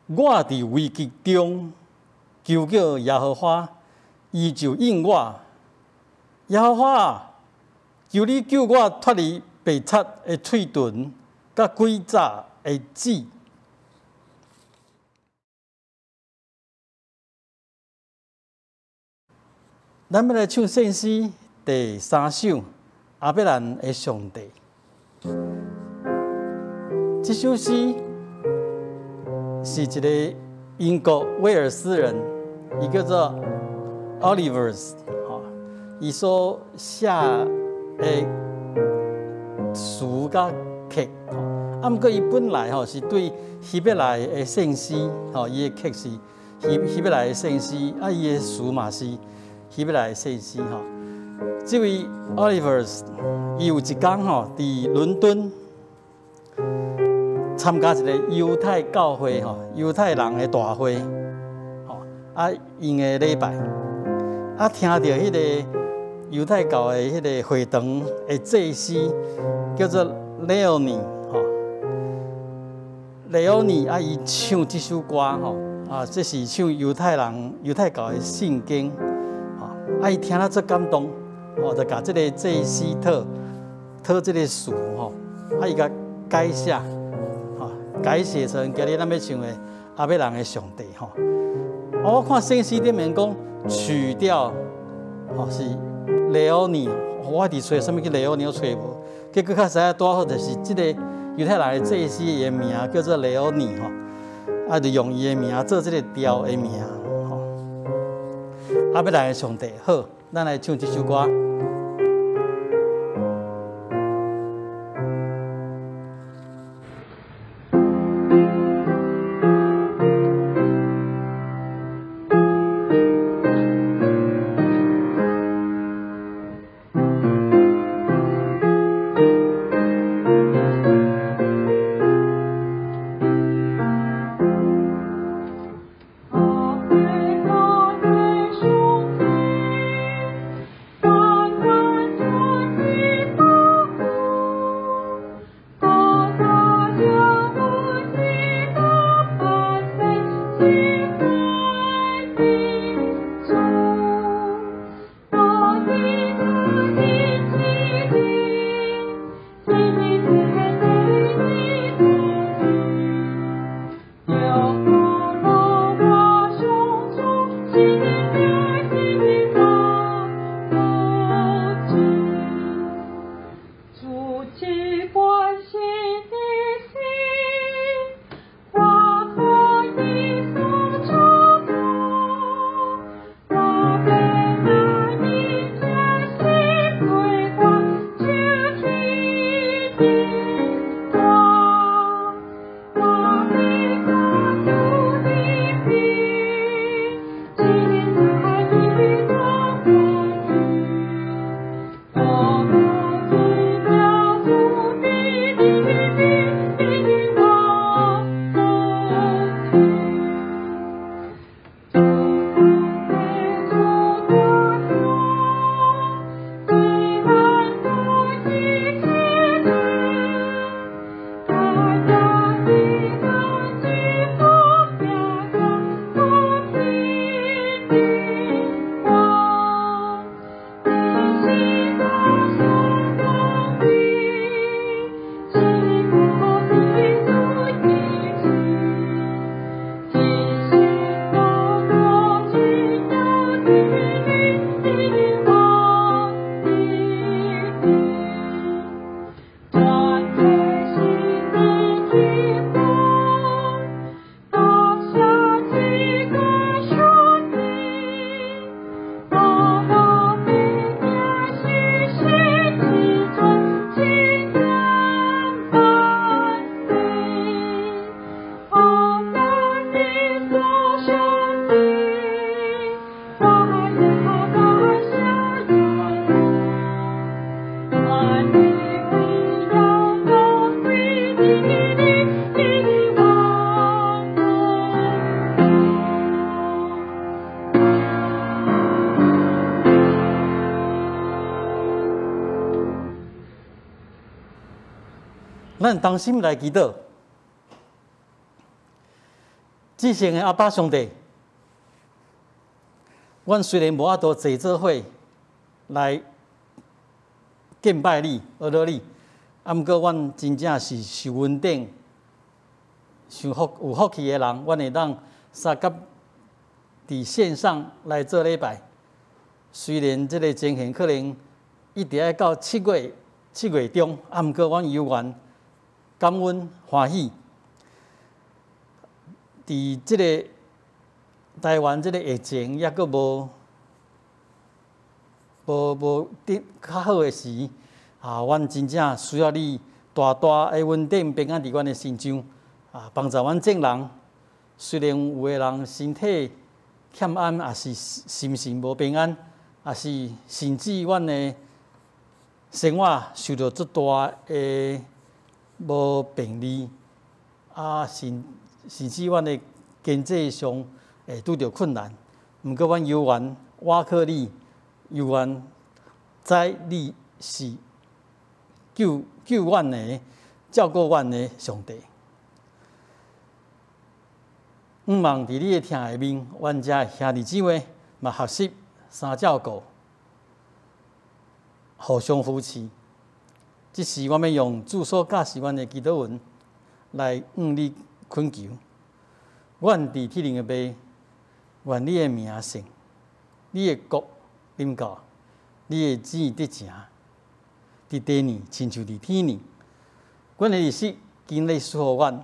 我伫危急中求叫耶和华，伊就应我。耶和华啊，求你救我脱离白贼的喙唇，甲诡诈的指。咱要来唱圣诗第3首《阿伯兰的上帝》。这首诗是一个英国威尔斯人，伊叫做 Olivers， 伊所写的词甲曲，毋过伊本来是对希伯来的圣诗，伊的曲是希伯来的圣诗，伊的词嘛是希伯来的圣诗。这位 Olivers， 伊有一天伫伦敦参加一个犹太教会犹太人的大会，因的礼拜，听到迄个犹太教的迄个会堂的祭司叫做雷欧尼，雷欧尼伊唱这首歌这是唱犹太教的圣经，伊听了足感动，就甲这个祭司讨这个词伊甲改写。改写成今日咱要唱的阿伯兰的上帝我看圣诗顶面讲去掉是雷欧尼，我伫找什么叫雷欧尼，我找无。结果较知影拄好就是这个犹太人的祭司的名叫做雷欧尼就用伊的名做这个调的名阿伯兰的上帝。好，咱来唱这首歌。咱同心来祈祷。至圣的阿爸上帝，阮虽然无法度坐做伙来敬拜你、阿罗你，啊，毋过阮真正是受恩典、有福气的人，阮会当三甲伫线上来做礼拜。虽然这个情形可能一直要到7月中，啊，毋过阮犹原感恩欢喜。伫即个台湾即个疫情抑阁无较好的时，阮真正需要你大大的恩典平安伫阮的心上，帮助阮众人。虽然有个人身体欠安，也是心神无平安，也是甚至阮的生活受到足大的无便利，甚至阮的经济上会拄着困难。毋过阮犹原倚靠你，犹原知你是救阮的、照顾阮的上帝。毋望伫你的听下面，阮遮兄弟姊妹嘛学习三照顾，互相扶持。即时我们用主所教示阮的祈祷文来向你恳求。阮伫天灵的爸，愿你的名圣，你的国临到，你的旨意得成，伫地呢，亲像伫天呢。阮的日子今日赐互阮，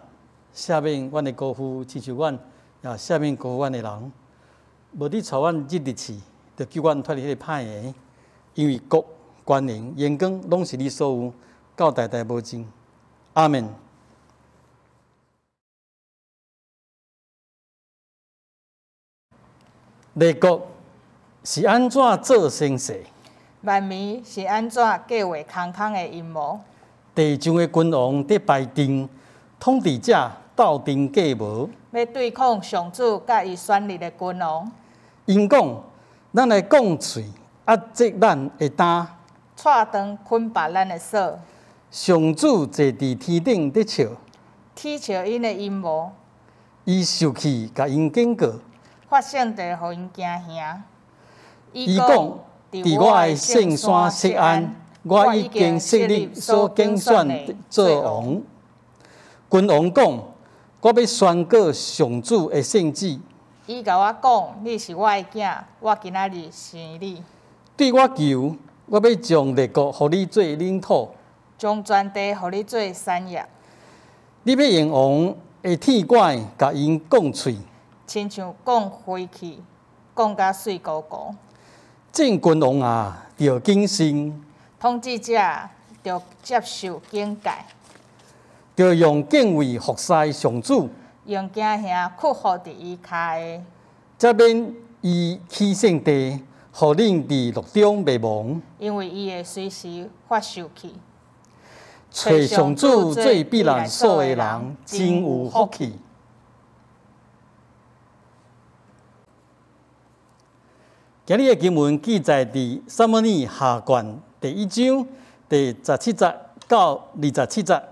赦免阮的辜负，亲像阮也赦免辜负阮的人。无你带阮入日去，就救阮脱离迄个歹的，因为国、权能、荣光，拢是你所有，到代代无尽。阿门。列国是安怎做生事？万民是安怎计划空空的阴谋？地上的君王伫排阵，统治者斗阵计谋，要对抗上主甲伊选立的君王。因讲：咱来讲嘴，压制咱的胆；踹断捆绑咱的锁。上主坐伫天顶伫笑，天笑因的阴谋，伊受气甲因警告。发圣地，互因惊吓。伊讲：伫我的圣山锡安，我已经设立所竞选做王。君王讲：我要宣告上主的圣旨。伊甲我讲：你是我的囝，我今仔日生你。对我求，我要将列国互你做领土，将全地互你做产业。你要用王的铁管甲因讲喙。亲像讲飞去，讲甲水糊糊。正君王啊，着谨慎；统治者着接受警戒，着用敬畏服侍上主，用惊吓屈服伫伊骹的，才免伊起圣地，互恁伫陆中灭亡。因为伊会随时发受气。找上主做避难所的人，真有福气。今日的经文记载伫撒母耳下卷第1章第17节到27节。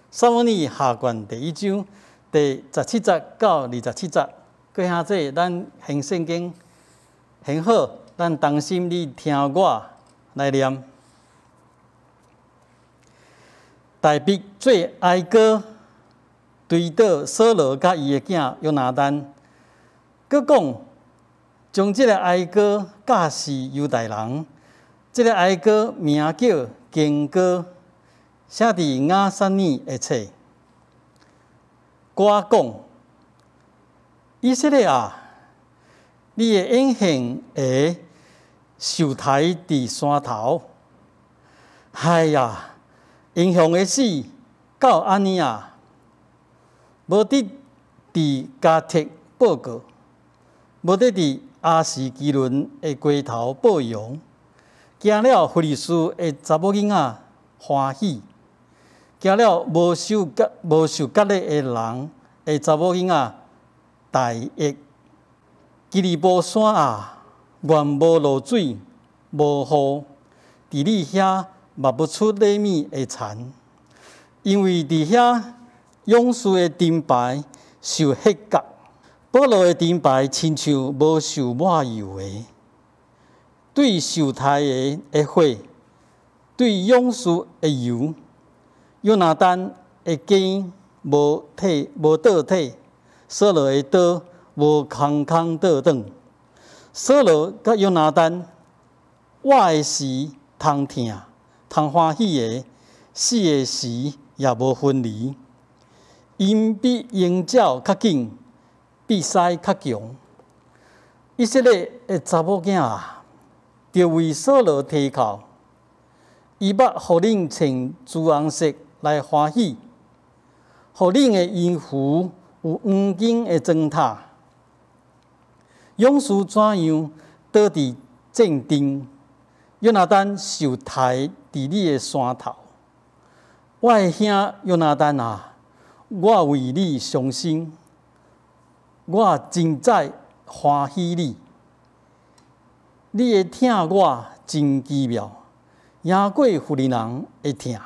撒母耳下卷第1章第17节到27节。各位兄弟，咱行圣经很好，咱同心你听我来念。大卫做哀歌，追悼扫罗甲伊的囝约拿单，佮讲。将这个哀歌教示犹大人，这个哀歌名叫《经歌》，写伫雅撒尼的册。歌讲：以色列啊，你的英雄会受抬伫山头。哎呀，英雄的死到安尼啊，无得伫加特报告，无得伫。亚士基伦的街头报扬，惊了非利士的查某囡仔欢喜，惊了无受割礼的人的查某囡仔大悦。基利波山啊，原无露水，无雨，伫你遐嘛不出礼物的田，因为伫遐勇士的盾牌受黑角，保罗的灯牌亲像无受抹油的，对受害的火，对勇士的油，约拿单的剑无倒体，扫罗的刀无空空倒转。扫罗甲约拿单，活的时通疼，通欢喜的；死的时也无分离。因比鹰鸟较紧，比狮较强。以色列的查某囝啊，就为扫罗提靠，伊捌互恁穿朱红色来欢喜，互恁的衣服有黄金的装塔。勇士怎样倒伫战场？约拿单受抬伫你的山头。我的兄约拿单啊，我为你伤心，我真在欢喜你。你的疼我真奇妙，赢过妇人的疼。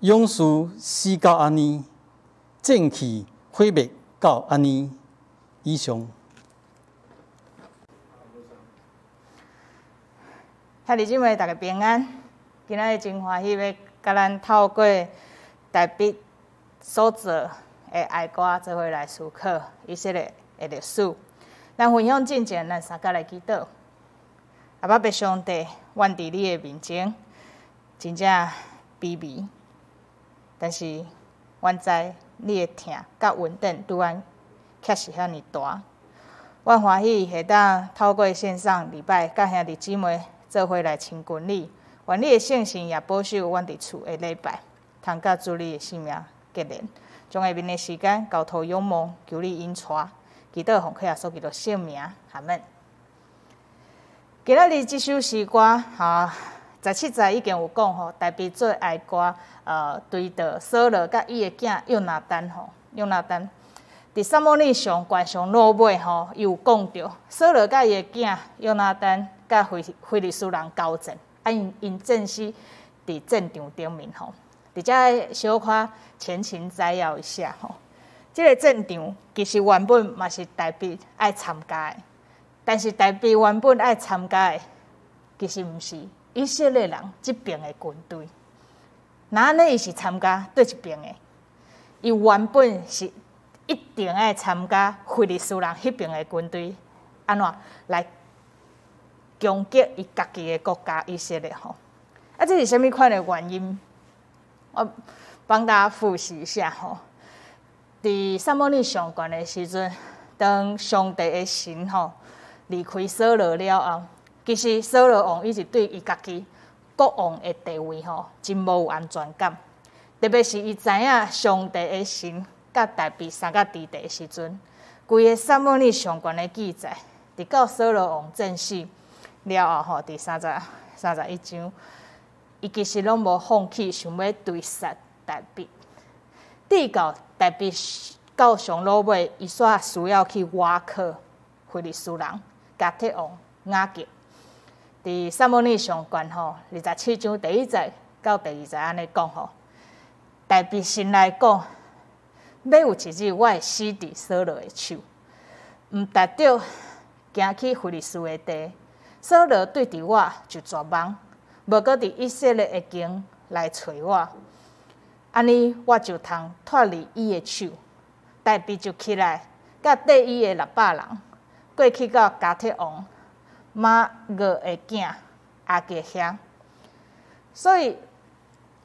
勇士死到安尼，正气毁灭到安尼。以上。兄弟姊妹，大家平安。今仔日真欢喜，要甲咱透过大笔所做的爱歌做伙来思考以色列的历史。咱分享进前，咱三甲来祈祷。阿爸，爸上帝，阮伫你的面前，真正卑微，但是阮知你的疼甲稳定对阮确实遐尼大。阮欢喜会当透过线上礼拜，甲兄弟姊妹做伙来亲近你，愿你的圣神也保守阮伫厝的礼拜，通甲主你的性命结连。将下面的时间交托仰望，求你引带，祈祷奉靠耶稣基督圣名，阿门。今仔日这首诗歌，17节已经有讲吼，大卫做爱歌，对着扫罗甲伊的囝约拿单吼，约拿单。伫撒母耳上悬上落尾吼，伊有讲着扫罗甲伊的囝约拿单甲非利士人交战，因战死伫战场顶面吼。伫遮小可前情摘要一下吼，即个战场其实原本嘛是大卫爱参加的。但是大卫原本爱参加的，其实毋是以色列人即边的军队。那安尼伊是参加对一边的？伊原本是一定爱参加非利士人迄边的军队，安怎来攻击伊家己的国家以色列吼？这是啥物款的原因？我帮大家复习一下吼。伫撒母耳上悬的时阵，当上帝的神吼。离开扫罗了后，其实扫罗王一直对伊家己国王的地位真无有安全感。特别是伊知影上帝的神甲大卫三甲伫地的时阵，规个撒母耳上悬的记载，伫到扫罗王战死了后第31章，伊其实拢无放弃想要追杀大卫。直到大卫到上落尾，伊煞需要去挖靠非利士人。加特王雅各，伫撒母耳上悬27章第1节到第2节安尼讲吼，大卫心内讲，要有一日我会死伫扫罗的手，毋达到行去非利士的地，扫罗对伫我就绝望，无搁伫以色列的境来找我，安尼我就通脱离伊的手。大卫就起来，甲缀伊的600人。过去到加特王马俄的囝亚吉遐，所以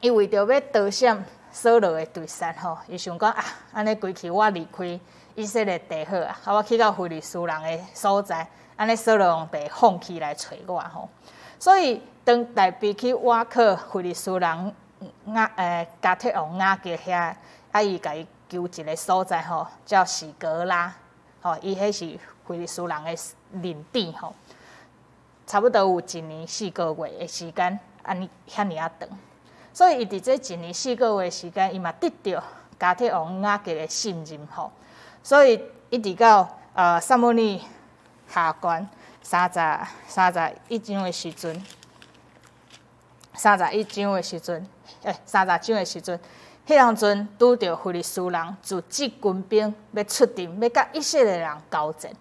伊为着要躲闪扫罗的追杀吼，伊想讲安尼归去我离开以色列地好啊，我去到非利士人的所在，安尼扫罗王就放弃来找我吼。所以当大卫去挖靠非利士人加特王亚吉遐，伊甲伊求一个所在吼，叫西格拉，伊迄是。非利士人的领地吼，差不多有1年4个月的时间，安尼遐尼啊长，所以伊伫这1年4个月的时间，伊嘛得到加特王雅各的信任吼，所以一直到撒母耳下悬31章的时阵，30章的时阵，迄当阵拄着菲利斯人组织军兵要出阵，要甲以色列人交战，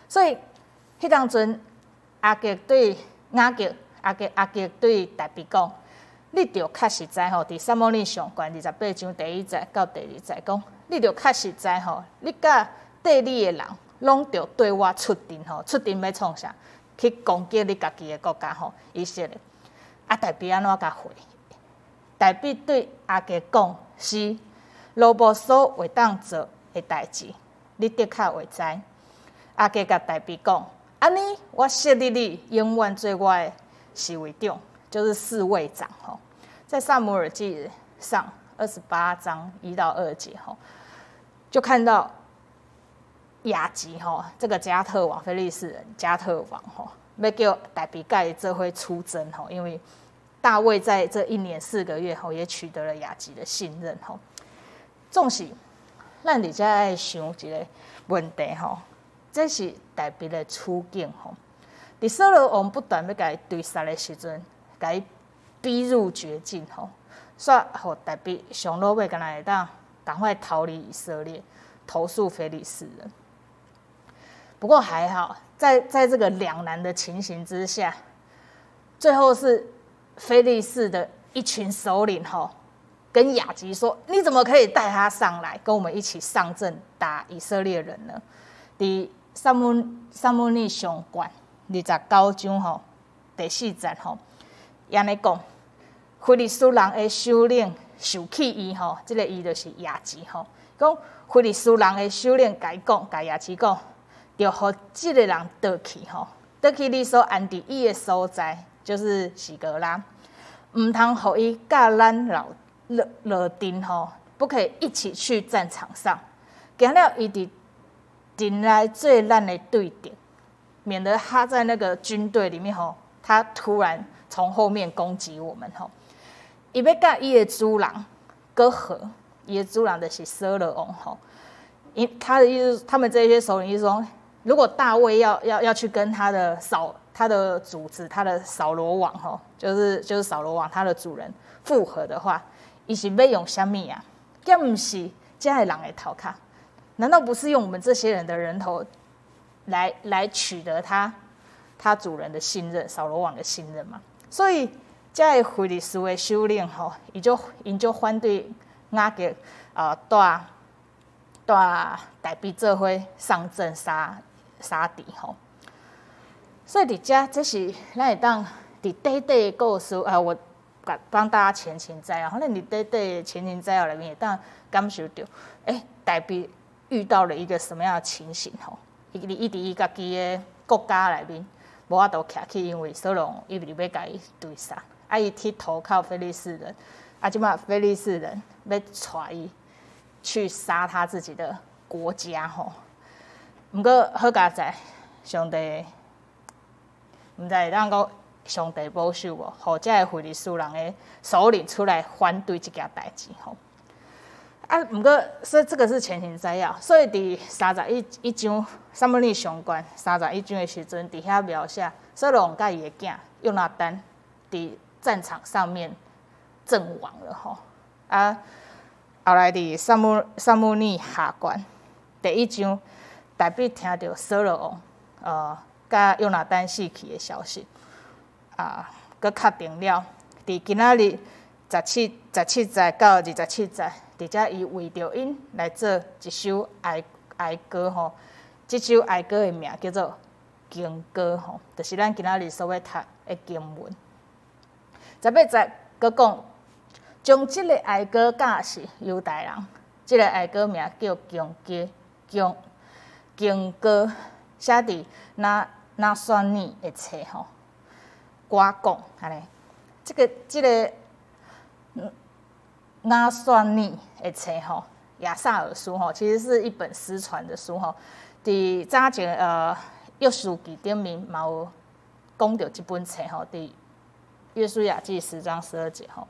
所以迄当阵亚吉对雅吉，亚吉对大比讲，你着较实在吼，伫撒母耳上卷28章第1节到第2节讲，你着较实在吼，你甲对你的人拢着对我出阵吼，出阵要创啥？去攻击你家己的国家吼，以色列。大比安怎甲回？大比对亚吉讲：是罗伯所会当做的代志，你的确会知。亚吉甲大比讲：安尼，我设立你永远做我的侍卫长，就是侍卫长吼。在撒母耳记上28章1到2节吼，就看到亚吉吼，这个加特王非利士人加特王吼，要叫大比甲做伙出征吼，因为大卫在这1年4个月后也取得了亚吉的信任吼。总是，咱伫遮爱想一个问题吼，这是大比的处境吼。伫扫罗王不断要甲伊追杀的时阵，甲伊逼入绝境吼，煞互大比上落尾，敢若会当赶快逃离以色列，投诉非利士人。不过还好，在这个两难的情形之下，最后是非利士的一群首领吼，跟亚吉说：“你怎么可以带他上来，跟我们一起上阵打以色列人呢？”伫撒母耳上卷29章吼第4节吼，安尼讲，非利士人的首领受气伊吼，这个伊就是亚吉吼，讲非利士人的首领甲伊讲，甲亚吉讲，就互这个人倒去吼，倒去你所安置伊的所在，就是西格拉，唔通互伊甲咱老丁吼，不可以一起去战场上，行了伊伫阵来做咱的对敌，免得他在那个军队里面吼，他突然从后面攻击我们吼。伊要甲伊的主人割和，伊的主人就是扫罗王吼。他的意思，他们这些首领意思说，如果大卫要去跟他的主子，他的扫罗王吼，就是扫罗王他的主人复合的话，伊是要用什么啊？这不是这的人的头壳，难道不是用我们这些人的人头来取得他主人的信任，扫罗王的信任嘛？所以这个非利士的首领吼，因就反对雅吉带大比做伙上阵杀敌吼。所以伫这是咱会当伫短短的故事我帮大家前情摘要，咱伫短短的前情摘要里面会当感受到，大比遇到了一个什么样的情形吼？伊伫伊家己的国家内面，无法度徛起，因为扫罗王一直要甲伊追杀，伊去投靠非利士人，即马非利士人要带伊去杀他自己的国家吼。不过好佳在，上帝毋知会当讲上帝保守无，互这个非利士人的首领出来反对这件代志吼。不过，所以这个是前情摘要。所以伫31章撒母耳上卷31章的时阵，伫遐描写扫罗王甲伊的囝约拿单伫战场上面阵亡了吼。后来伫撒母耳下卷第1章，大比听到扫罗王甲约拿单死去的消息，佮确定了伫今仔日17节到27节。伫遮伊为着因来做一首哀歌吼，这首哀歌的名叫做经歌吼，就是咱今仔日所要读的经文。18节佮讲，将这个哀歌教是犹大人，这个哀歌名叫经歌，写伫那算你的册吼。我讲安尼，这个。那算你的册吼，亚萨尔书吼，其实是一本失传的书吼。伫早前约书记顶面嘛有讲到这本册吼，伫约书亚记10章12节吼。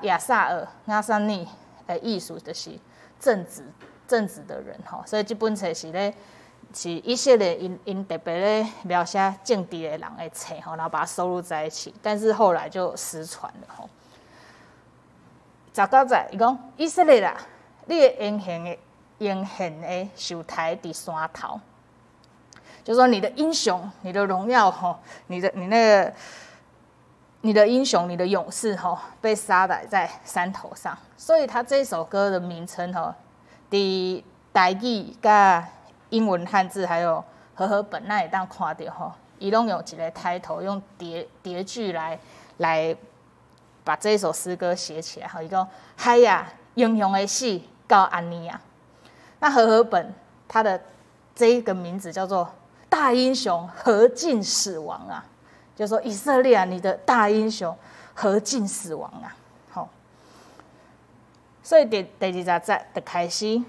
亚萨尔那算你的意思就是正直的人吼，所以这本册是以色列因特别咧描写正直的人的册吼，然后把它收录在一起，但是后来就失传了吼。19节，伊讲以色列啦，你的英雄的受抬伫山头，就说你的英雄、你的荣耀吼，你的英雄、你的勇士吼，被杀摆在山头上。所以他这首歌的名称吼，伫台语甲英文汉字还有和合本那会当看到吼，伊拢用一个抬头，用叠句来把这首诗歌写起来。吼，伊讲嗨呀，英雄的死到安尼啊。那和合本它的这一个名字叫做大英雄何尽死亡啊，就说以色列啊，你的大英雄何尽死亡啊。好，所以第20节就开始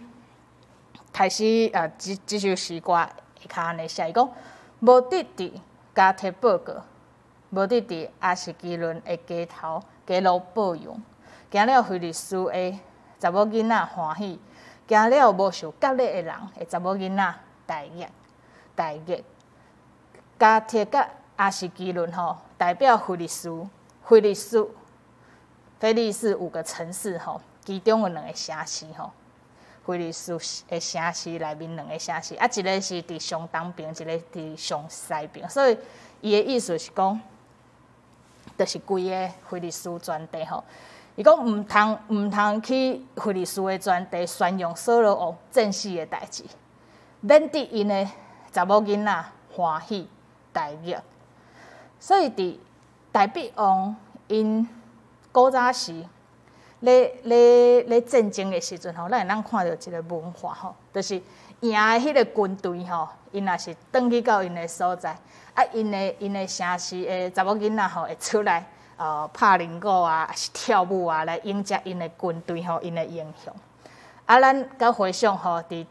这首诗歌下骹安尼写，伊讲无得伫加特报告，无得伫阿什基伦的街头街路报扬，行了菲利斯的查某囡仔欢喜，行了无受割礼的人的查某囡仔大热。加特甲阿什基伦吼，代表菲利斯5个城市吼，其中有2个城市吼，菲利斯的城市内面2个城市，啊，一个是伫上东边，一个伫上西边，所以伊的意思是讲，就是规个菲利斯全地吼。伊讲唔通去菲利斯的全地宣扬扫罗王正死的代志，免得因的查某囡仔欢喜大热。所以伫大必王因古早时咧战争的时阵吼，咱会当看到一个文化吼，就是赢的迄个军队吼，因若是转去到因的所在，啊，因的城市的查某囡仔吼会出来。拍铃鼓啊，还是跳舞啊，来迎接因的军队吼，因的英雄。啊，咱甲回想吼，伫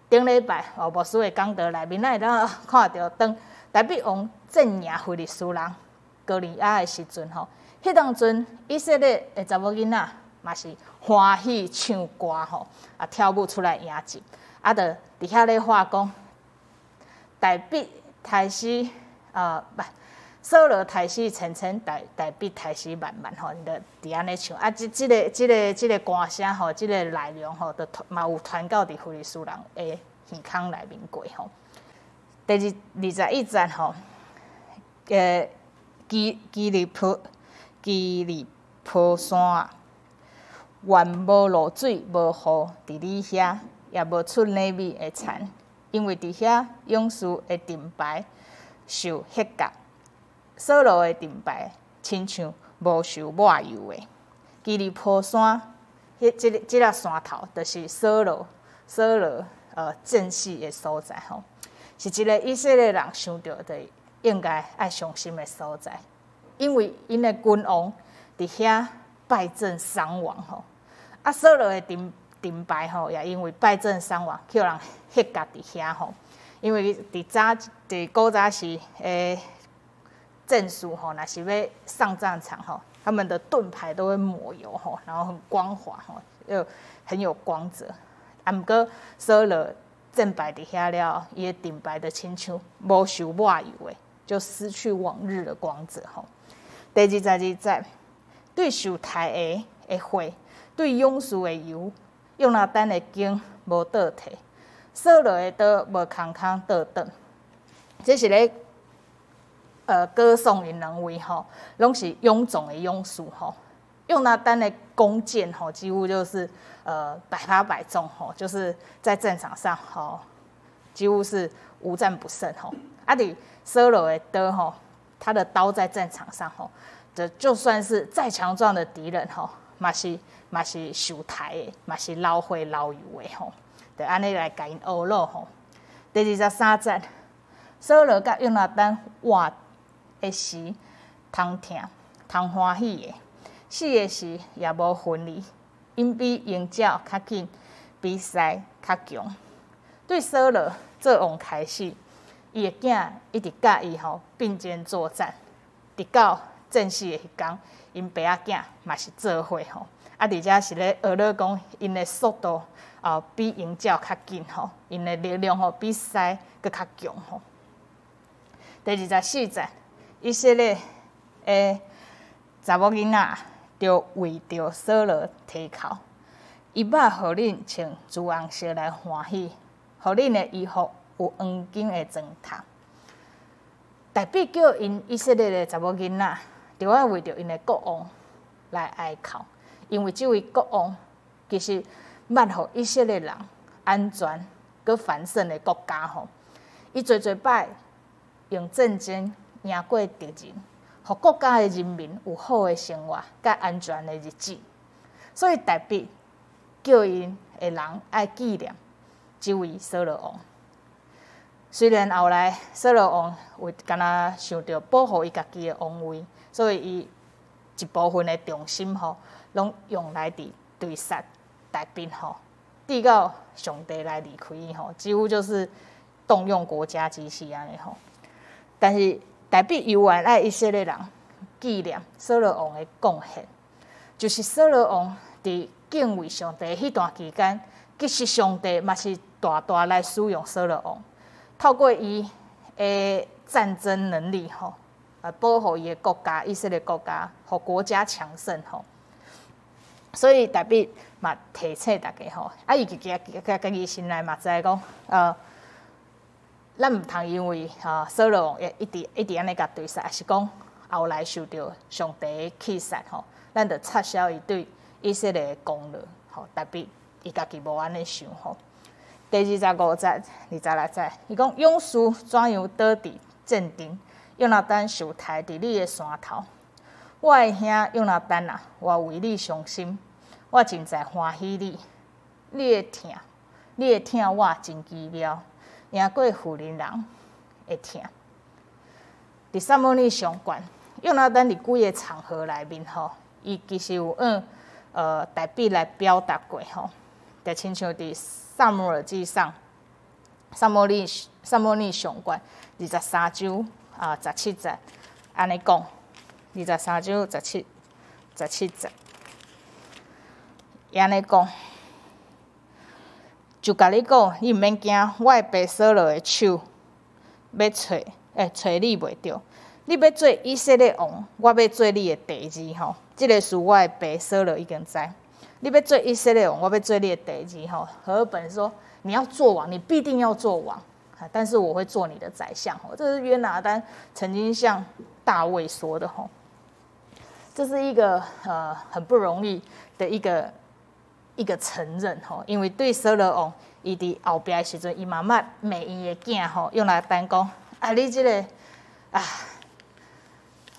顶礼拜牧师的讲道内面，咱会当看到当大必王镇赢菲利斯人哥利亚的时阵吼，迄当阵以色列的查某囡仔嘛是欢喜唱歌吼，啊跳舞出来迎接，啊，就伫遐咧话讲，大必开始扫罗台诗层层，大必台诗慢慢吼，你就伫安尼唱啊。这个歌声吼，这个内容吼，都嘛有传到伫菲利斯人的耳孔内面过吼。第21节吼，基利坡山啊，原无露水，无雨伫你遐，也无出利米的田，因为伫遐勇士的盾牌受迄角。扫罗的盾牌，亲像无受抹油的。基利坡山，这个山头，就是扫罗正死的所在吼，是一个以色列人想到的应该爱伤心的所在，因为因的君王伫遐败阵伤亡吼，啊，扫罗的盾牌吼，也因为败阵伤亡，叫人迄角伫遐吼，因为伫古早时战术吼，若是要上战场吼，他们的盾牌都会抹油吼，然后很光滑吼，又很有光泽。啊，毋过扫罗战败伫遐了，伊的盾牌就亲像无受抹油的，就失去往日的光泽吼。第22节，对受抬的火，对勇士的油，用那单的弓无倒摕，扫罗的刀无空倒转，这是咧。歌颂因两位吼，拢是勇壮的勇士吼，用那单的弓箭吼，几乎就是百发百中吼，就是在战场上吼，几乎是无战不胜吼。啊，伫扫罗的刀吼，他的刀在战场上吼，就算是再强壮的敌人吼，嘛是受抬的，嘛是流血流油的吼，就安尼来甲因恶落吼。第23节，扫罗甲用那单活的时，通疼通欢喜的；死的时也无分离，因比鹰鸟较紧，比狮较强。对扫罗做王开始，伊的囝一直甲伊吼并肩作战，直到正死的迄天，因爸仔囝嘛是做伙吼。啊，而且是咧学了讲，因的速度比鹰鸟较紧吼，因的力量吼比狮搁较强吼。第24节。以色列的查某囡仔就为着扫罗提口，伊捌互恁穿朱红色来欢喜，互恁的衣服有黄金的装头。大比叫因以色列的查某囡仔，就要为着因的国王来哀哭，因为这位国王其实捌互以色列人安全佮繁盛的国家吼。伊侪摆用战争赢过敌人，互国家的人民有好的生活佮安全的日子。所以大比叫因的人爱纪念这位扫罗王。虽然后来扫罗王为敢若想着保护伊家己的王位，所以伊一部分的重心拢用来对杀大兵直到上帝来离开伊几乎就是动用国家机器安尼但是大比犹原爱以色列人纪念扫罗王的贡献，就是扫罗王伫敬畏上帝迄段期间，其实上帝嘛是大大来使用扫罗王。透过伊的战争能力保护伊的国家以色列国家，互国家强盛所以大比嘛提醒大家伊家己心内嘛知讲咱毋通因为扫罗王一直安尼甲对杀，还是讲后来受到上帝的气杀咱着撤销伊对以色列的功劳大比伊家己无安尼想第25节、26节，伊讲勇士怎样倒伫阵阵，约拿单受抬伫你的山头。我的兄约拿单啊，我为你伤心，我真在欢喜你。你会疼我真奇妙，赢过妇人人会疼。伫撒母耳上悬，约拿单伫几个场合内面伊其实有大比来表达过就亲像伫撒母耳记上，撒母耳上悬23章17节安尼讲，23章17节，伊安尼讲，就甲你讲，你毋免惊，我会爬扫罗的手，要找你袂着。你要做以色列王，我要做你的第二这个事我会爬扫罗已经知。你要做以色列王，我要做你的第二和本说你要做王，你必定要做王，但是我会做你的宰相这是约拿单曾经向大卫说的这是一个很不容易的一个承认因为对扫罗王伊伫后壁的时阵，伊妈妈骂伊的囝约拿单讲你这个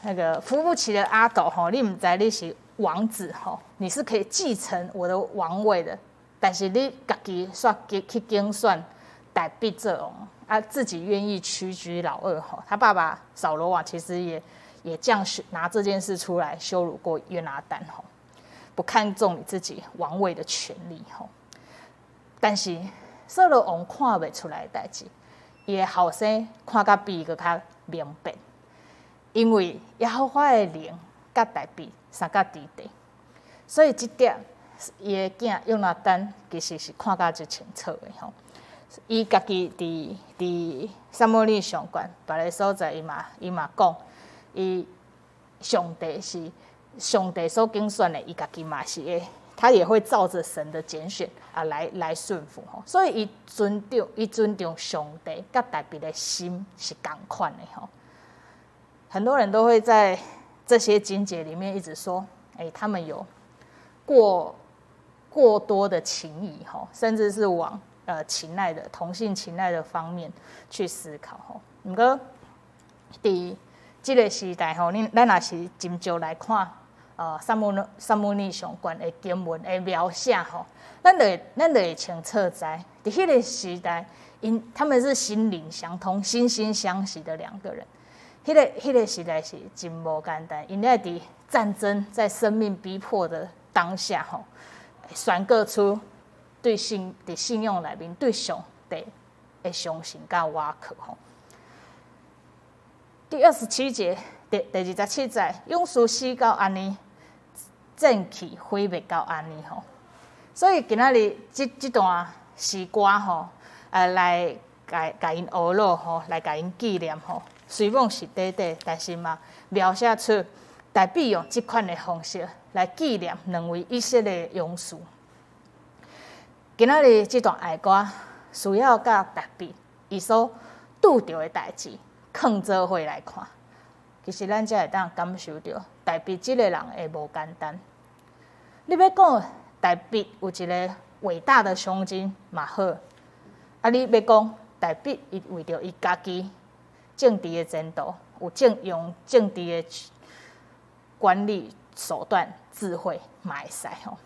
那个扶不起的阿斗你唔知你是王子你是可以继承我的王位的，但是你家己煞去竞选大比做王自己愿意屈居老二他爸爸扫罗王其实也这样拿这件事出来羞辱过约拿单不看重你自己王位的权利但是扫罗王看袂出来的代志，伊的后生看甲比伊搁较明白，因为耶和华的灵甲大比三甲伫地，所以这点伊的囝约拿单其实是看甲最清楚的伊家己伫撒母耳上悬别个所在，伊嘛讲，上帝所拣选的，伊家己嘛是会，他也会照着神的拣选来顺服所以伊尊重上帝甲大比的心是同款的很多人都会在这些经节里面一直说，他们有过多的情谊甚至是往情爱的同性情爱的方面去思考不过伫这个时代咱也是斟酌来看撒母耳上悬的经文的描写咱就会清楚知，在迄个时代他们是心灵相通、惺惺相惜的两个人。迄个时代是真无简单，因在伫战争在生命逼迫的当下宣告出伫信用内面对上帝的相信甲瓦靠第27节第27节，勇士死到安尼，正气毁灭到安尼所以今仔日这段诗歌来甲因学老来甲因纪念虽然是短短，但是嘛描写出台北用这款的方式来纪念两位以色列勇士。今仔日这段爱歌需要甲台北伊所拄着的代志，放做伙来看。其实咱才会当感受到台北这个人会无简单。你要讲台北有一个伟大的胸襟嘛好，你要讲台北伊为着伊家己政治的前途，用政治的管理手段智慧嘛会使吼。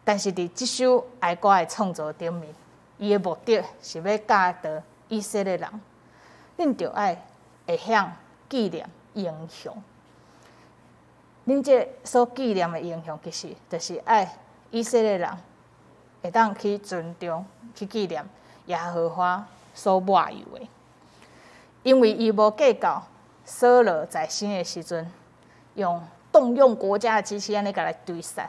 但是伫这首哀歌的创作顶面，伊的目的是要教导以色列人，恁着爱会晓纪念英雄。恁这所纪念的英雄，其实就是爱以色列人会当去尊重、去纪念耶和华所抹油的，因为伊无计较扫罗在生的时阵动用国家的机器安尼甲来对杀。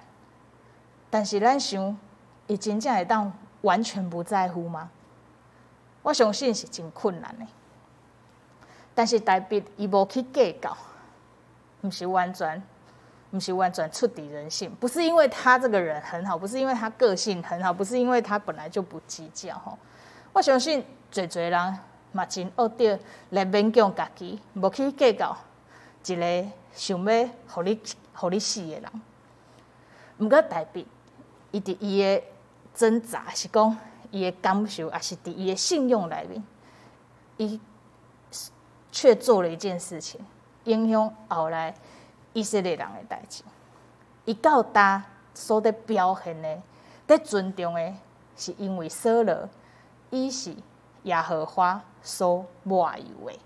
但是咱想，伊真正会当完全不在乎吗？我相信是真困难的。但是台北伊无去计较，不是完全出敌人性，不是因为他这个人很好，不是因为他个性很好，不是因为他本来就不计较吼。我相信侪人嘛真学着来勉强家己，无去计较一个想要互你死的人。毋过台北，伊伫伊的挣扎是讲伊的感受，也是伫伊的信用内面，伊却做了一件事情，影响后来以色列人的代志。伊到达所在表现的，在尊重的，是因为扫罗，伊是耶和华所抹油的。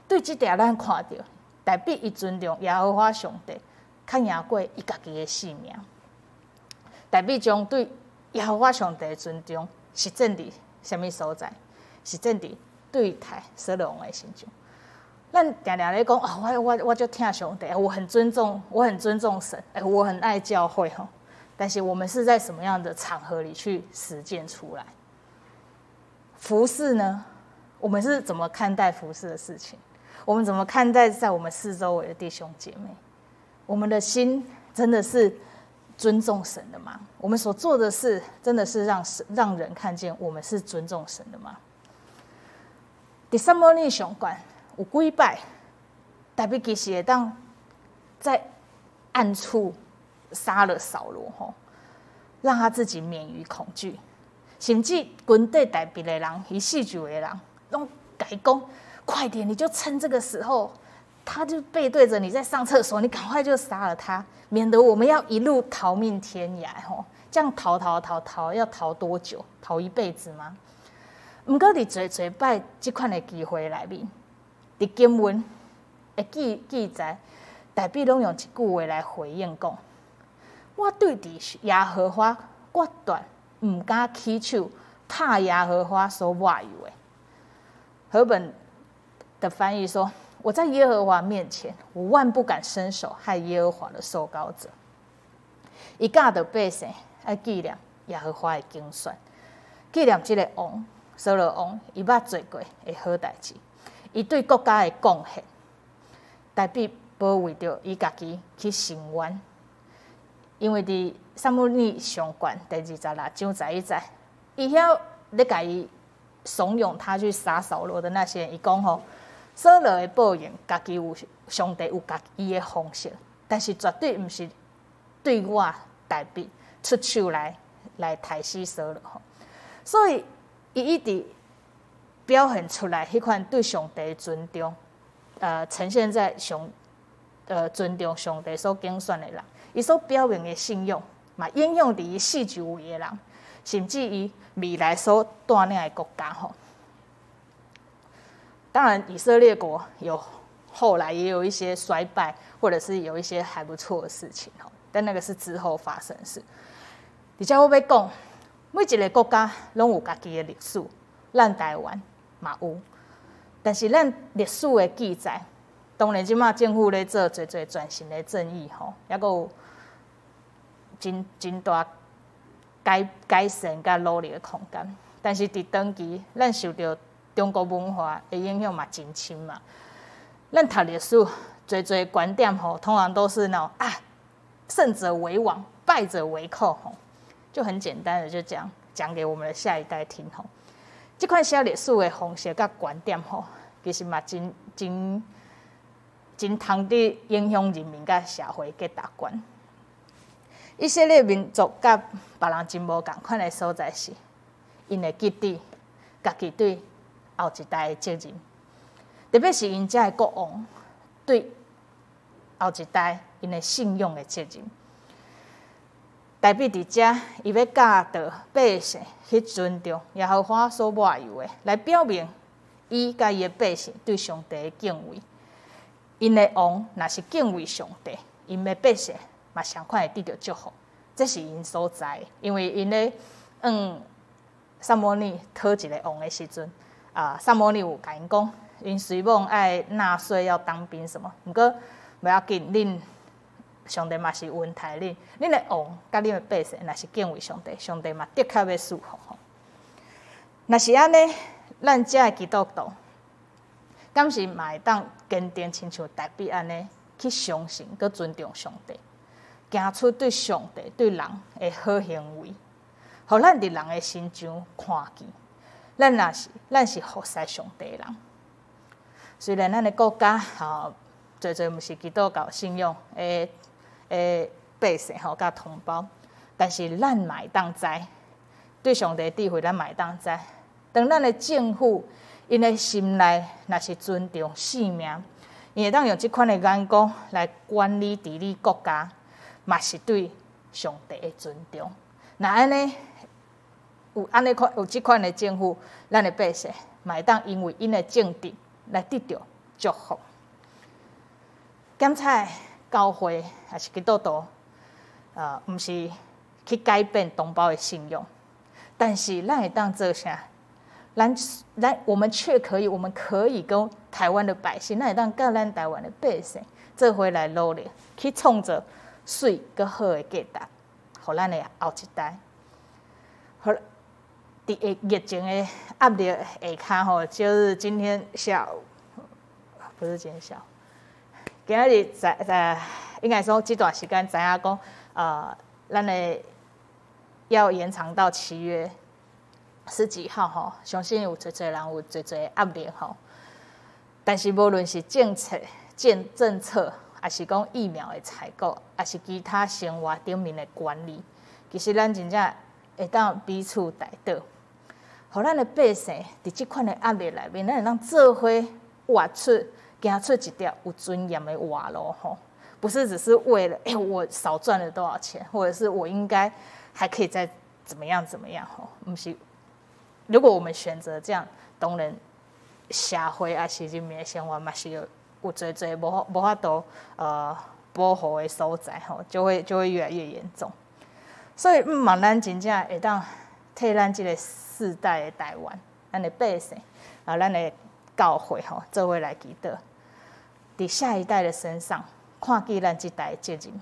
对这点，咱看到台北伊尊重耶和华上帝，较赢过伊家己的性命。台北将对耶和华上帝的尊重，实践伫什么所在？实践伫对待扫罗王的心中。咱常常咧讲我就听上帝，我很尊重神，我很爱教会吼。但是我们是在什么样的场合里去实践出来？服事呢？我们是怎么看待服事的事情？我们怎么看待在我们四周围的弟兄姐妹？我们的心真的是尊重神的吗？我们所做的事真的是让人看见我们是尊重神的吗？第撒母耳上管有几摆，台北其实会当在暗处杀了扫罗吼，让他自己免于恐惧。甚至军队台北的人，伊四周的人，拢甲伊讲：快点，你就趁这个时候，他就背对着你在上厕所，你赶快就杀了他，免得我们要一路逃命天涯吼。这样逃，要逃多久？逃一辈子吗？不过伫侪摆这款的机会内面。伫经文的记载，台北拢用一句话来回应讲：我对伫耶和华决断，唔敢起手怕耶和华所抹油的。和本的翻译说：我在耶和华面前，我万不敢伸手害耶和华的受膏者。伊教导百姓要纪念耶和华的经选，纪念这个王扫罗王，伊捌做过的好代志。伊对国家的贡献，台北无为着伊家己去伸冤，因为伫撒母耳上卷第26章11节，伊遐咧甲伊怂恿他去杀扫罗的那些人，伊讲吼，扫罗的报应，家己有上帝有家己的方式，但是绝对毋是对我台北出手来杀死扫罗吼，所以伊一直表现出来迄款对上帝的尊重，呈现在尊重上帝所拣选的人，伊所表明的信用，嘛应用伫伊四周围的人，甚至伊未来所带领的国家吼。当然，以色列国后来也有一些衰败，或者是有一些还不错的事情吼，但那个是之后发生的事。而且我要讲，每一个国家拢有家己的历史，咱台湾嘛有，但是咱历史的记载，当然即马政府咧做侪转型的正义吼，也阁有真大改善甲努力的空间。但是伫长期，咱受到中国文化的影响嘛真深嘛。咱读历史侪观点吼，通常都是那种胜者为王，败者为寇吼，就很简单的就讲给我们的下一代听吼。这款写历史的方式甲观点吼，其实嘛真通伫影响人民甲社会嘅大观。以色列民族甲别人真无共款的所在是，因会记得家己对后一代的责任，特别是因遮的国王对后一代因的信用的责任。代表伫遮，伊要教导百姓去尊重耶和华所抹油的，来表明伊甲伊的百姓对上帝的敬畏。因的王若是敬畏上帝，因的百姓嘛相款会得到祝福，这是因所在的。因为因咧撒摩尼讨一个王的时阵，撒摩尼有甲因讲，因随某爱纳税要当兵什么，毋过不要紧，恁上帝嘛是恩待恁，恁的王甲恁的百姓若是敬畏上帝，上帝嘛的确要赐福吼。若是安尼，咱遮的基督徒，敢是嘛会当坚定亲像大卫安尼去相信、佮尊重上帝，行出对上帝、对人的好行为，互咱伫人的心上看见，咱是服侍上帝的人。虽然咱的国家侪毋是基督教信仰的百姓甲同胞，但是咱嘛会当知，对上帝的智慧咱嘛会当知。当咱的政府因的心内若是尊重性命，伊会当用即款的眼光来管理治理国家，嘛是对上帝的尊重。那安尼有即款的政府，咱的百姓嘛会当因为因的政治来得到祝福。检采教会还是基督徒，毋是去改变同胞的信仰，但是咱会当做啥？我们可以跟台湾的百姓，咱会当甲咱台湾的百姓做伙来努力，去创造水佮好的价值，互咱的后一代。好，伫疫情的压力下骹就是今天下午，不是今天下午。今日应该说这段时间知影讲，咱的要延长到7月10几号吼，相信有侪人有侪压力吼。但是无论是政策，还是讲疫苗的采购，还是其他生活顶面的管理，其实咱真正会当彼此带倒，互咱的百姓伫即款的压力内面，咱会当做伙行出一条有尊严的活路吼，不是只是为了我少赚了多少钱，或者是我应该还可以再怎么样吼，不是。如果我们选择这样，当然社会还是人民的生活嘛是有侪无法度保护的所在吼，就会越来越严重。所以望咱真正会当替咱这个世代的台湾，咱的百姓咱的教会吼，做伙来祈祷，伫下一代的身上看见咱这代的责任，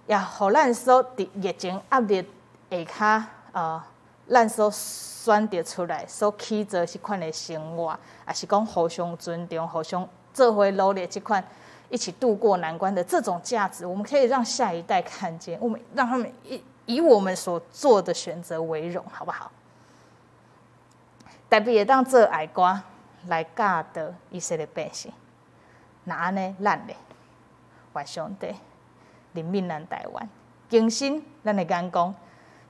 也互咱所伫疫情压力下骹咱所选择出来所起做即款的生活，也是讲互相尊重、互相做伙努力，这款一起度过难关的这种价值，我们可以让下一代看见，我们让他们以我们所做的选择为荣，好不好？特别会当做爱歌来教导以色列百姓。那安尼，咱咧，愿上帝怜悯咱台湾，更新咱的眼光，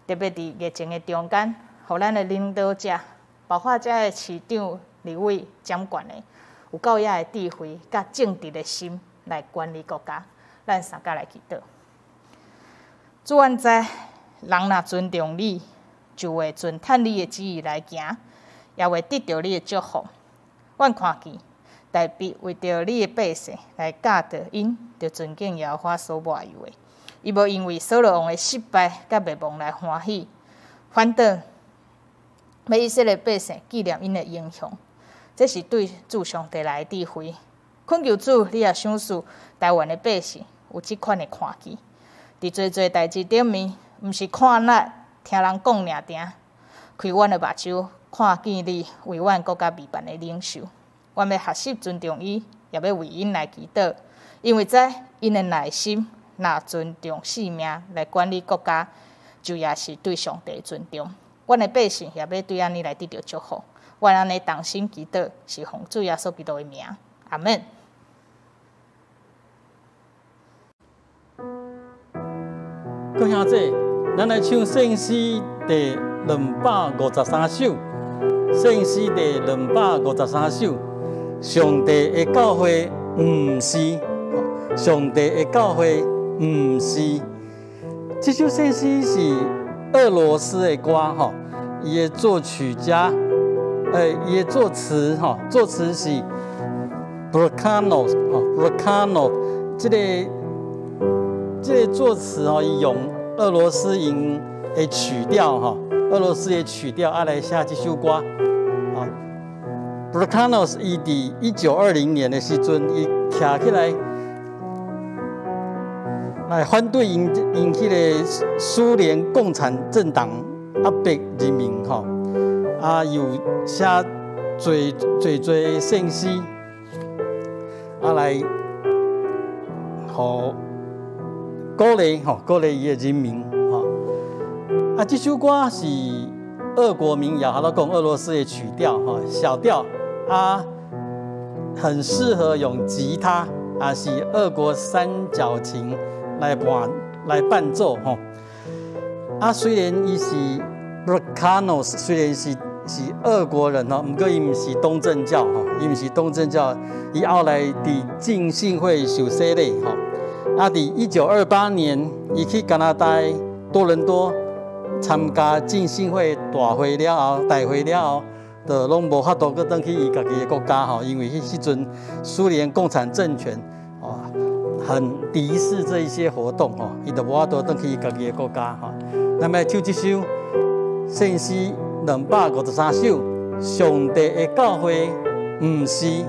特别伫疫情的中间，互咱的领导者，包括遮的市长、立委、掌管的，有够野的智慧甲正直的心来管理国家。咱三甲来祈祷。主愿知，人若尊重你，就会遵趁你的旨意来行，也会得到你的祝福。阮看见，代笔为着你的百姓来教导因，就尊敬耶和华所抹油的。伊无因为扫罗王的失败甲灭亡来欢喜，反倒要以色列百姓纪念因的英雄。这是对主上帝来的智慧。恳求主，你也赏赐台湾的百姓有即款的看见，伫侪代志顶面，毋是看咱听人讲尔定，开阮的目睭，看见你为阮国家未办的领袖。阮要学习尊重伊，也要为因来祈祷，因为在因的内心，若尊重性命来管理国家，就也是对上帝的尊重。阮的百姓也要对安尼来得到祝福。阮安尼同心祈祷，是奉主耶稣基督的名，阿门。各兄弟，咱来唱圣诗第253首。圣诗第253首，上帝的教会毋是，上帝的教会毋是。这首圣诗是俄罗斯的歌吼，伊的作曲家，伊的作词吼，作词是 Brukhanov，Brukhanov， 这个作词吼，伊用俄罗斯音的曲调吼，俄罗斯的曲调来写这首歌。Brukhanov 伊伫1920年的时阵，伊徛起来反对因迄个苏联共产政党压迫人民吼，又写侪圣诗，来互鼓励伊的人民吼。这首歌是俄国民谣，还讲俄罗斯的曲调吼，小调很适合用吉他，是俄国三角琴来伴奏吼。虽然伊是 Brukhanov， 虽然是俄国人吼，不过伊毋是东正教吼，伊毋是东正教，伊后来伫浸信会受洗礼吼。伫1928年，伊去加拿大多伦多参加浸信会大会了后，就拢无法度去转去伊家己的国家吼，因为迄时阵苏联共产政权很敌视这一些活动吼，伊就无法度转去伊家己的国家吼。那么唱这首圣诗253首，上帝的教会毋是。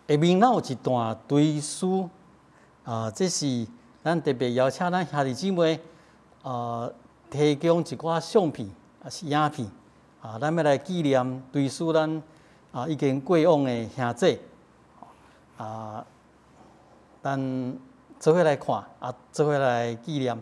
下面咱有一段追思，这是咱特别邀请咱兄弟姊妹，提供一寡相片，是影片，咱要来纪念追思咱已经过往的兄弟，咱做伙来看，做伙来纪念。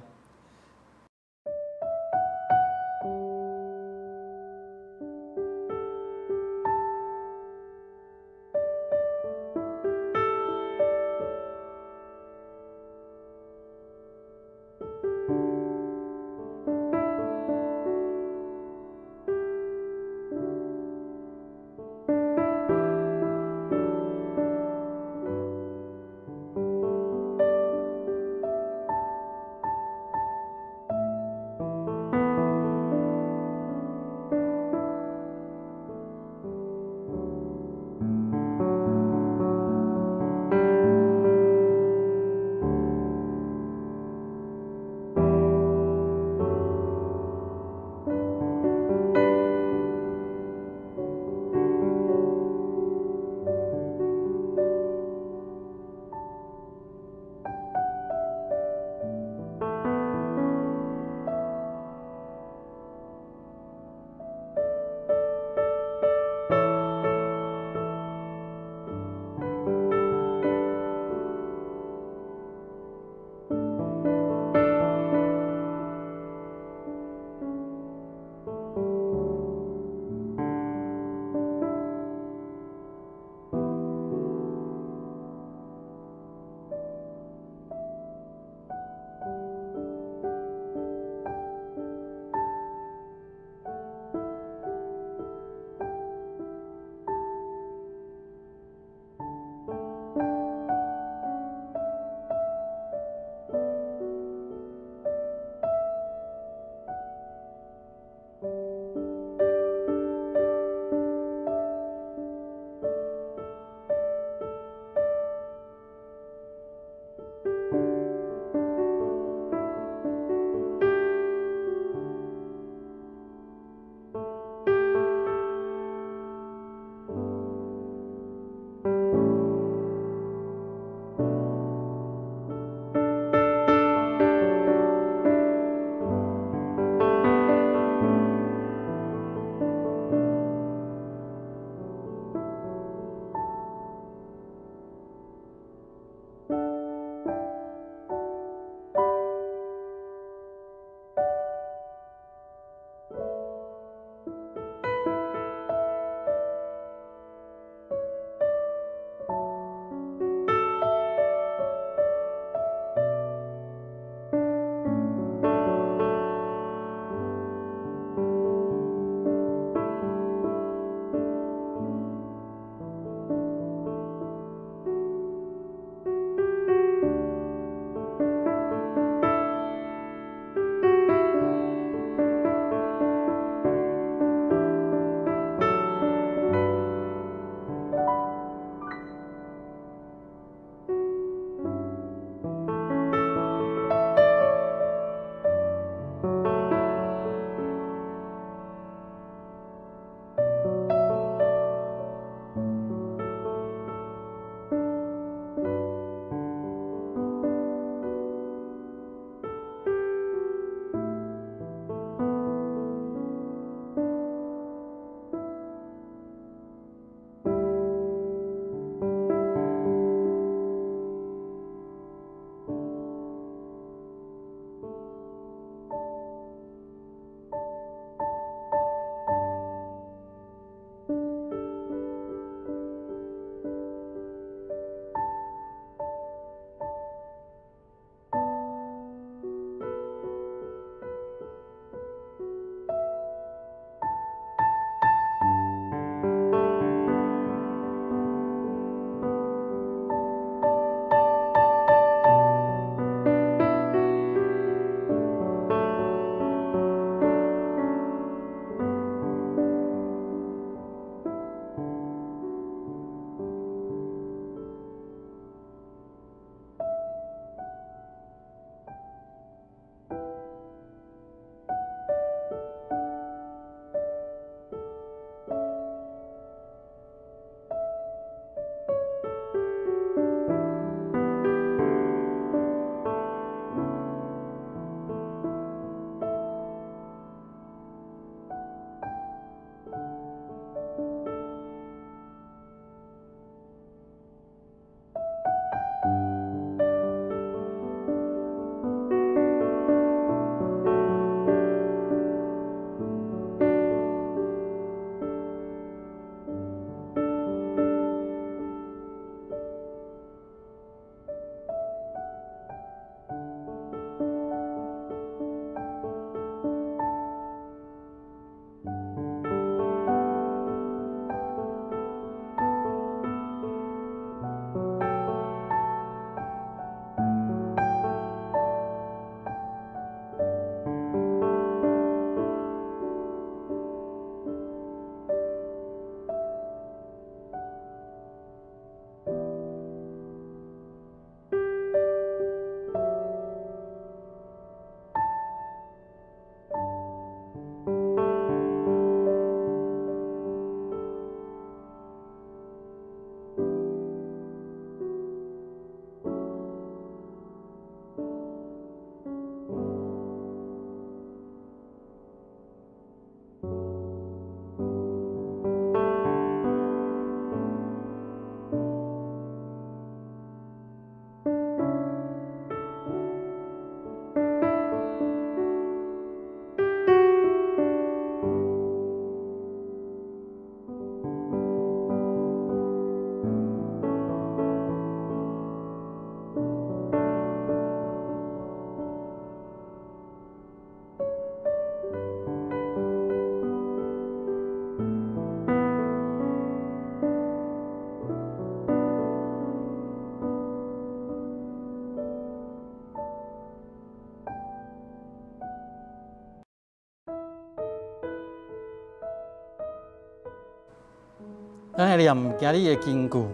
咱来念今日的经句，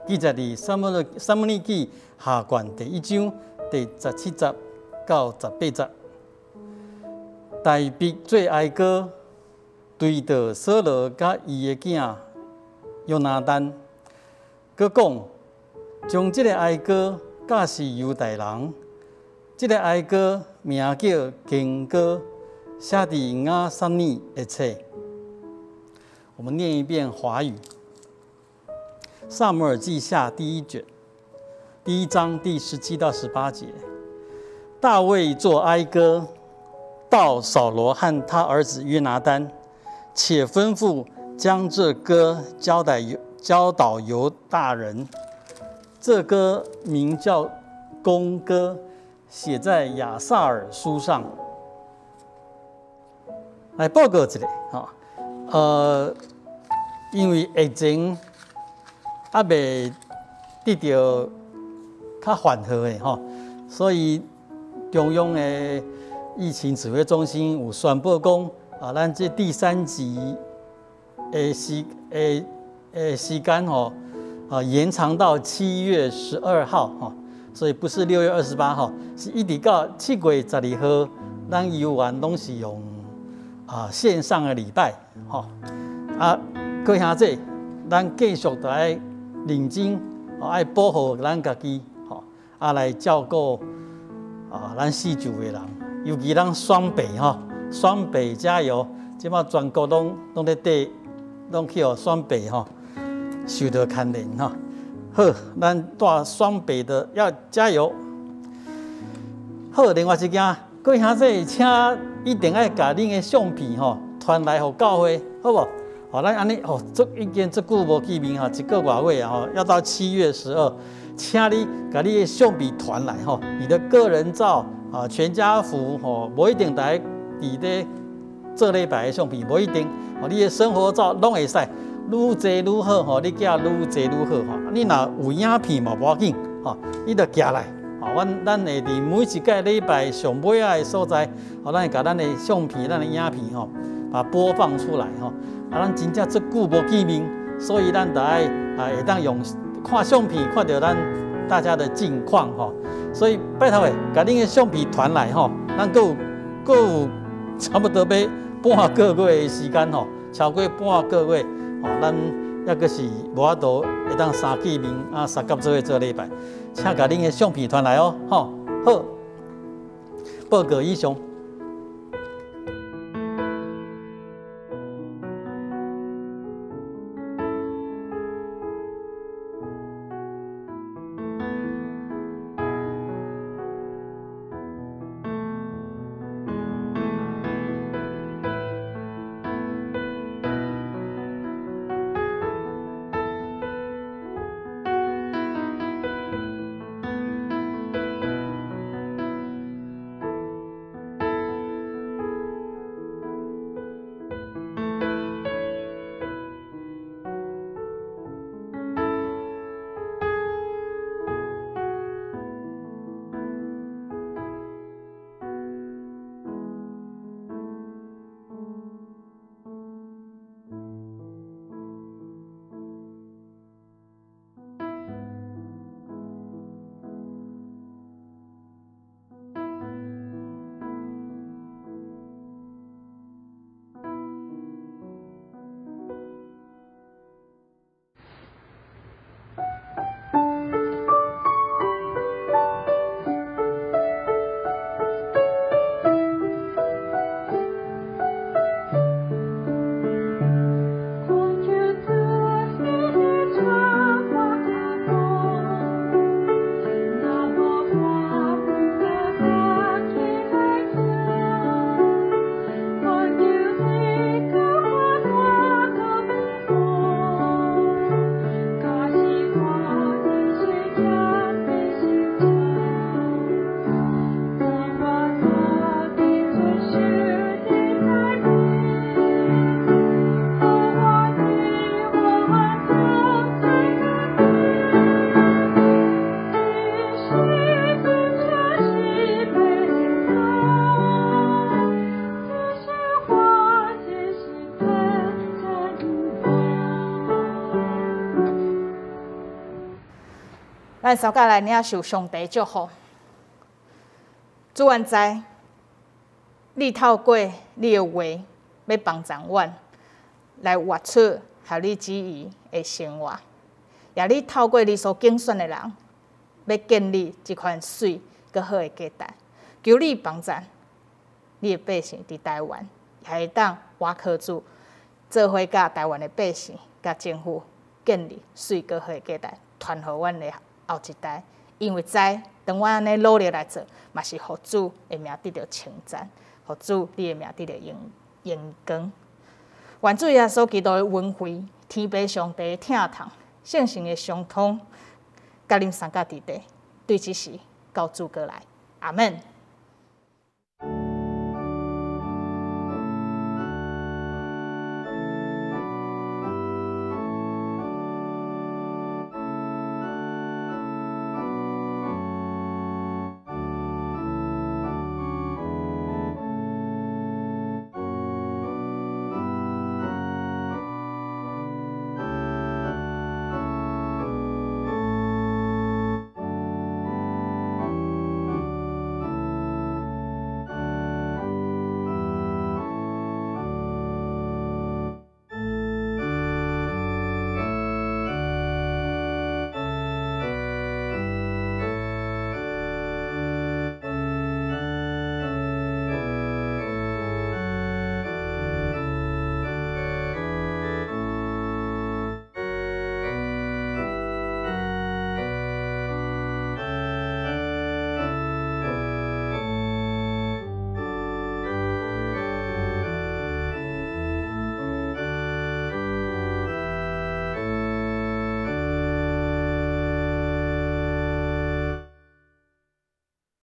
记载伫撒母耳记下卷第1章第17节到18节。大卫做哀歌，对着扫罗甲伊的囝约拿单，佮讲将这个哀歌教示犹大人。这个哀歌名叫《经歌》，写伫雅撒尼的册。我们念一遍华语。撒母耳记下第1卷，第1章第17到18节。大卫作哀歌，到扫罗和他儿子约拿单，且吩咐将这歌教导犹大人。这歌名叫《弓歌》，写在亚萨尔书上。来报告一下，因为疫情还未得到较缓和的所以中央的疫情指挥中心有宣布讲，咱这第3级的时间延长到7月12号所以不是6月28号，是一直到7月12号，咱游玩拢是用线上的礼拜各位兄弟，咱继续就要认真爱保护咱家己来照顾咱四周的人，尤其咱双北双北加油！即马全国拢咧缀，拢去双北受到牵连好，咱带双北的要加油。好，另外一件，各位兄弟，请一定要把恁的相片传来给教会，好不？咱安尼已经这久无见面1个多月要到7月12，请你把你的相片传来你的个人照全家福无一定在伫咧做礼拜的相片，无一定你的生活照拢会使，愈济愈好你寄愈济愈好你若有影片嘛无要紧你着寄来咱会伫每一个礼拜上尾的所在咱会把咱的相片、咱的影片把播放出来咱真正这久无见面，所以咱得爱会当用看相片看到咱大家的近况所以拜托把恁的相片传来咱够有差不多要半个月的时间超过半个月咱抑阁是无法度会当三见面三甲做做礼拜，请把恁的相片传来好，报告以上。咱三甲来领受上帝祝福。主愿知，你透过你的话要帮助阮，来活出合你旨意的生活。也你透过你所拣选的人，要建立一款水搁好的家庭。求你帮助你的百姓伫台湾，也会当我靠主做伙甲台湾的百姓、甲政府建立水搁好的家庭，传互阮的后一代。因为知，当我安尼努力来做，嘛是互主的名得到称赞，互主你的名得到荣光。愿主耶稣基督的恩惠、天父上帝的疼痛、圣神的相通，甲恁三甲伫地，对即时到主过来，阿门。